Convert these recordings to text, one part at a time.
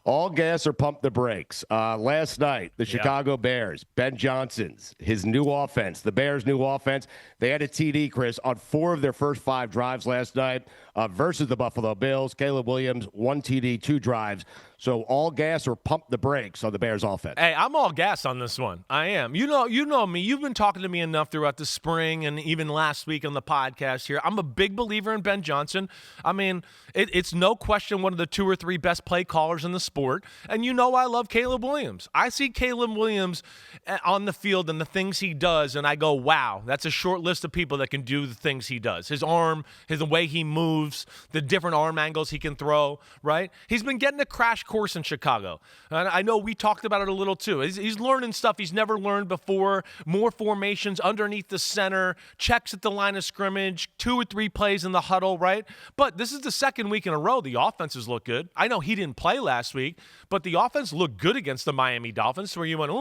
All gas or pump the brakes. Last night, the Chicago Bears, Ben Johnson's, his new offense, the Bears' new offense, they had a TD, Chris, on 4 of their first 5 drives last night versus the Buffalo Bills. Caleb Williams, 1 TD, 2 drives. So all gas or pump the brakes on the Bears' offense. Hey, I'm all gas on this one. I am. You know me. You've been talking to me enough throughout the spring and even last week on the podcast here. I'm a big believer in Ben Johnson. I mean, it's no question one of the 2 or 3 best play callers in the sport. And you know I love Caleb Williams. I see Caleb Williams on the field and the things he does, and I go, wow, that's a short list of people that can do the things he does. His arm, the way he moves, the different arm angles he can throw, right? He's been getting a crash course in Chicago. And I know we talked about it a little too. He's learning stuff he's never learned before, more formations underneath the center, checks at the line of scrimmage, 2 or 3 plays in the huddle, right? But this is the second week in a row the offenses look good. I know he didn't play last week, but the offense looked good against the Miami Dolphins where you went,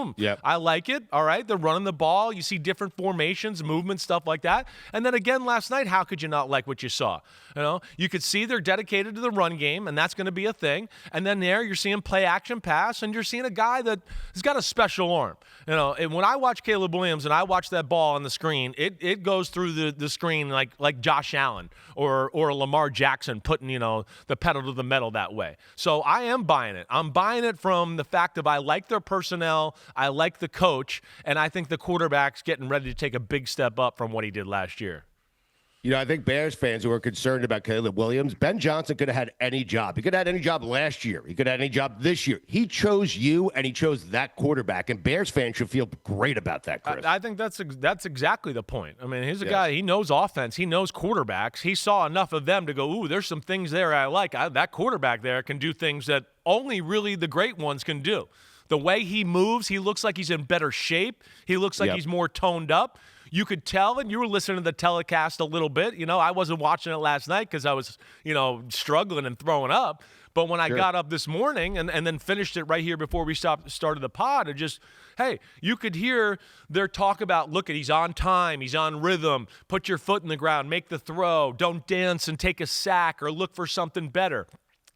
I like it. All right, they're running the ball. You see different formations, movement, stuff like that. And then again last night, how could you not like what you saw? You know, you could see they're dedicated to the run game, and that's going to be a thing. And then there you're seeing play action pass, and you're seeing a guy that has got a special arm. You know, and when I watch Caleb Williams and I watch that ball on the screen, it goes through the screen like Josh Allen or Lamar Jackson putting, the pedal to the metal that way. So I am buying it. I'm buying it from the fact of I like their personnel, I like the coach, and I think the quarterback's getting ready to take a big step up from what he did last year. I think Bears fans who are concerned about Caleb Williams, Ben Johnson could have had any job. He could have had any job last year. He could have had any job this year. He chose you, and he chose that quarterback, and Bears fans should feel great about that, Chris. I think that's exactly the point. I mean, he's a guy, he knows offense. He knows quarterbacks. He saw enough of them to go, ooh, there's some things there I like. That quarterback there can do things that only really the great ones can do. The way he moves, he looks like he's in better shape. He looks like he's more toned up. You could tell, and you were listening to the telecast a little bit. I wasn't watching it last night because I was, struggling and throwing up. But when I got up this morning and then finished it right here before we started the pod, you could hear their talk about, look, he's on time, he's on rhythm, put your foot in the ground, make the throw, don't dance and take a sack or look for something better.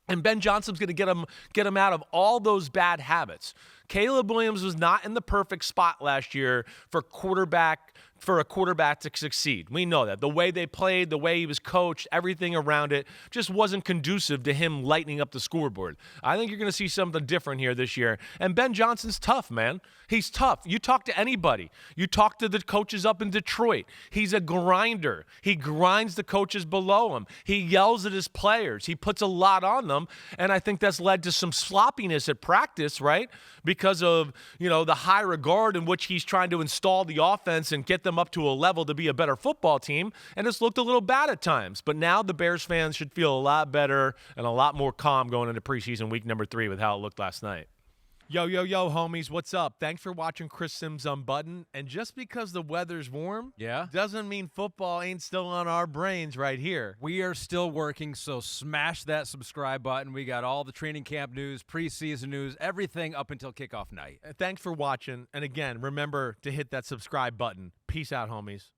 And Ben Johnson's going to get him out of all those bad habits. Caleb Williams was not in the perfect spot last year for a quarterback to succeed. We know that. The way they played, the way he was coached, everything around it just wasn't conducive to him lightening up the scoreboard. I think you're going to see something different here this year. And Ben Johnson's tough, man. He's tough. You talk to anybody. You talk to the coaches up in Detroit. He's a grinder. He grinds the coaches below him. He yells at his players. He puts a lot on them. And I think that's led to some sloppiness at practice, right? Because of, the high regard in which he's trying to install the offense and get them up to a level to be a better football team, and it's looked a little bad at times. But now the Bears fans should feel a lot better and a lot more calm going into preseason week number 3 with how it looked last night. Yo, homies, what's up? Thanks for watching Cris Simms Unbuttoned. And just because the weather's warm doesn't mean football ain't still on our brains right here. We are still working, so smash that subscribe button. We got all the training camp news, preseason news, everything up until kickoff night. Thanks for watching. And again, remember to hit that subscribe button. Peace out, homies.